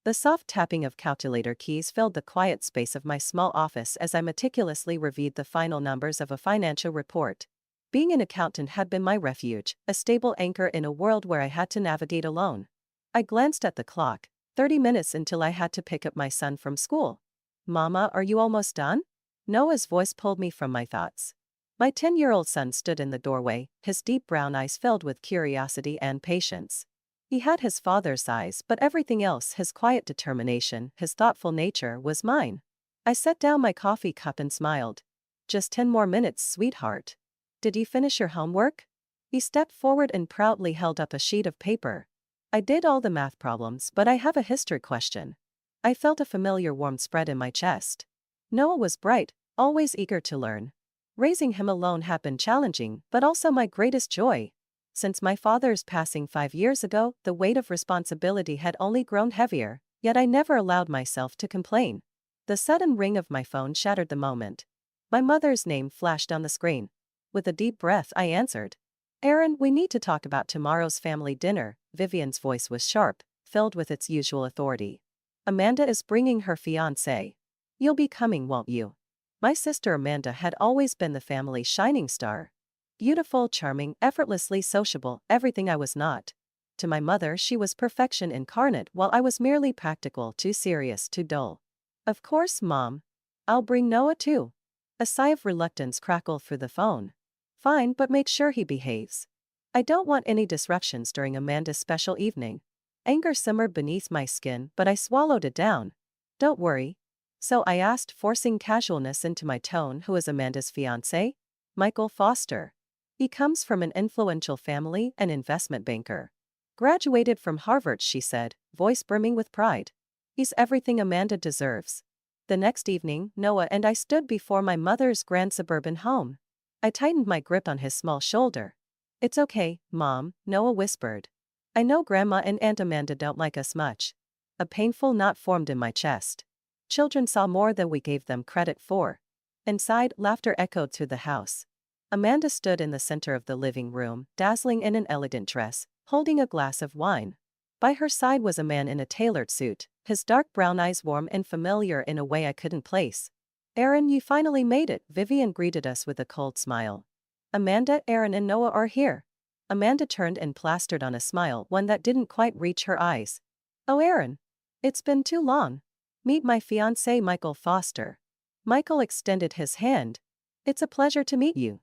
The soft tapping of calculator keys filled the quiet space of my small office as I meticulously reviewed the final numbers of a financial report. Being an accountant had been my refuge, a stable anchor in a world where I had to navigate alone. I glanced at the clock, 30 minutes until I had to pick up my son from school. "Mama, are you almost done?" Noah's voice pulled me from my thoughts. My 10-year-old son stood in the doorway, his deep brown eyes filled with curiosity and patience. He had his father's eyes, but everything else, his quiet determination, his thoughtful nature, was mine. I set down my coffee cup and smiled. "Just 10 more minutes, sweetheart. Did you finish your homework?" He stepped forward and proudly held up a sheet of paper. "I did all the math problems, but I have a history question." I felt a familiar warmth spread in my chest. Noah was bright, always eager to learn. Raising him alone had been challenging, but also my greatest joy. Since my father's passing 5 years ago, the weight of responsibility had only grown heavier, yet I never allowed myself to complain. The sudden ring of my phone shattered the moment. My mother's name flashed on the screen. With a deep breath, I answered. "Aaron, we need to talk about tomorrow's family dinner." Vivian's voice was sharp, filled with its usual authority. "Amanda is bringing her fiancé. You'll be coming, won't you?" My sister Amanda had always been the family's shining star. Beautiful, charming, effortlessly sociable, everything I was not. To my mother, she was perfection incarnate, while I was merely practical, too serious, too dull. "Of course, Mom. I'll bring Noah too." A sigh of reluctance crackled through the phone. "Fine, but make sure he behaves. I don't want any disruptions during Amanda's special evening." Anger simmered beneath my skin, but I swallowed it down. "Don't worry." So I asked, forcing casualness into my tone, "Who is Amanda's fiancé?" "Michael Foster. He comes from an influential family, an investment banker. Graduated from Harvard," she said, voice brimming with pride. "He's everything Amanda deserves." The next evening, Noah and I stood before my mother's grand suburban home. I tightened my grip on his small shoulder. "It's okay, Mom," Noah whispered. "I know Grandma and Aunt Amanda don't like us much." A painful knot formed in my chest. Children saw more than we gave them credit for. Inside, laughter echoed through the house. Amanda stood in the center of the living room, dazzling in an elegant dress, holding a glass of wine. By her side was a man in a tailored suit, his dark brown eyes warm and familiar in a way I couldn't place. "Aaron, you finally made it," Vivian greeted us with a cold smile. "Amanda, Aaron and Noah are here." Amanda turned and plastered on a smile, one that didn't quite reach her eyes. "Oh, Aaron. It's been too long. Meet my fiancé, Michael Foster." Michael extended his hand. "It's a pleasure to meet you.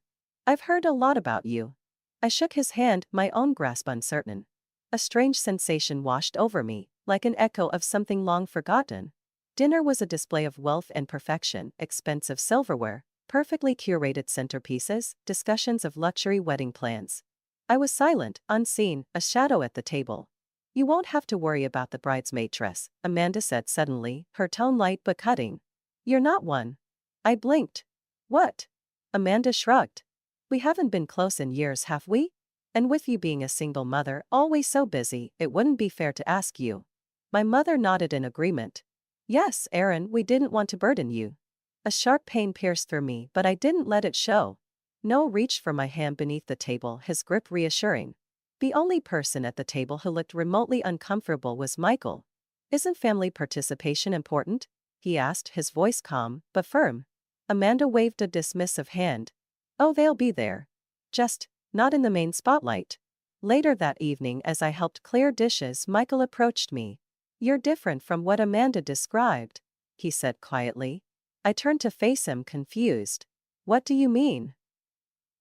I've heard a lot about you." I shook his hand, my own grasp uncertain. A strange sensation washed over me, like an echo of something long forgotten. Dinner was a display of wealth and perfection, expensive silverware, perfectly curated centerpieces, discussions of luxury wedding plans. I was silent, unseen, a shadow at the table. "You won't have to worry about the bridesmaid dress," Amanda said suddenly, her tone light but cutting. "You're not one." I blinked. "What?" Amanda shrugged. "We haven't been close in years, have we? And with you being a single mother, always so busy, it wouldn't be fair to ask you." My mother nodded in agreement. "Yes, Aaron, we didn't want to burden you." A sharp pain pierced through me, but I didn't let it show. Noah reached for my hand beneath the table, his grip reassuring. The only person at the table who looked remotely uncomfortable was Michael. "Isn't family participation important?" he asked, his voice calm but firm. Amanda waved a dismissive hand. "Oh, they'll be there. Just not in the main spotlight." Later that evening, as I helped clear dishes, Michael approached me. "You're different from what Amanda described," he said quietly. I turned to face him, confused. "What do you mean?"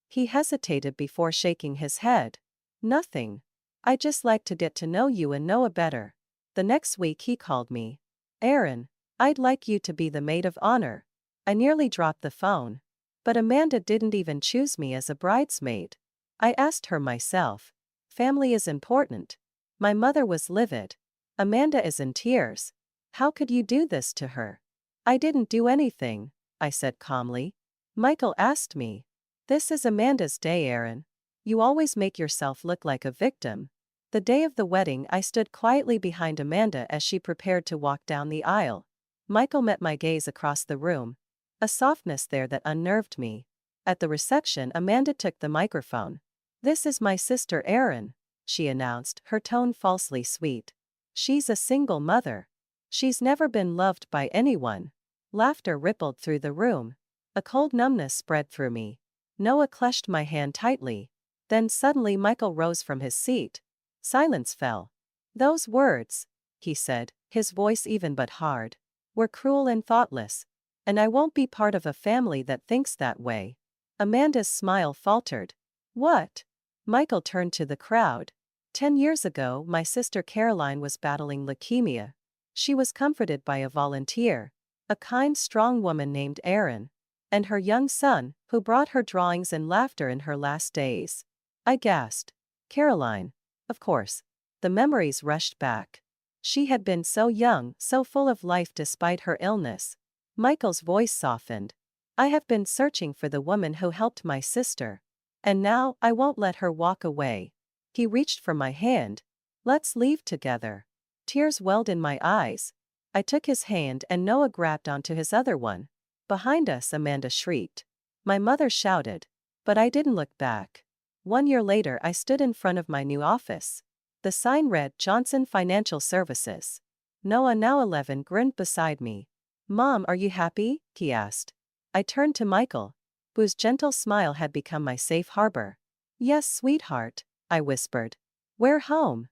He hesitated before shaking his head. "Nothing. I just like to get to know you and Noah better." The next week he called me. "Aaron, I'd like you to be the maid of honor." I nearly dropped the phone. But Amanda didn't even choose me as a bridesmaid. I asked her myself. Family is important. My mother was livid. Amanda is in tears. How could you do this to her? "I didn't do anything," I said calmly. Michael asked me. "This is Amanda's day, Aaron. You always make yourself look like a victim." The day of the wedding, I stood quietly behind Amanda as she prepared to walk down the aisle. Michael met my gaze across the room. A softness there that unnerved me. At the reception, Amanda took the microphone. "This is my sister Erin," she announced, her tone falsely sweet. "She's a single mother. She's never been loved by anyone. Laughter rippled through the room. A cold numbness spread through me. Noah clutched my hand tightly. Then suddenly Michael rose from his seat. Silence fell. Those words, he said, his voice even but hard, were cruel and thoughtless. And I won't be part of a family that thinks that way. Amanda's smile faltered. What? Michael turned to the crowd. 10 years ago, my sister Caroline was battling leukemia. She was comforted by a volunteer, a kind, strong woman named Erin, and her young son, who brought her drawings and laughter in her last days. I gasped. Caroline. Of course. The memories rushed back. She had been so young, so full of life despite her illness. Michael's voice softened. I have been searching for the woman who helped my sister. And now I won't let her walk away. He reached for my hand. Let's leave together. Tears welled in my eyes. I took his hand and Noah grabbed onto his other one. Behind us, Amanda shrieked. My mother shouted. But I didn't look back. 1 year later, I stood in front of my new office. The sign read Johnson Financial Services. Noah, now 11, grinned beside me. Mom, are you happy? He asked. I turned to Michael, whose gentle smile had become my safe harbor. Yes, sweetheart, I whispered. We're home.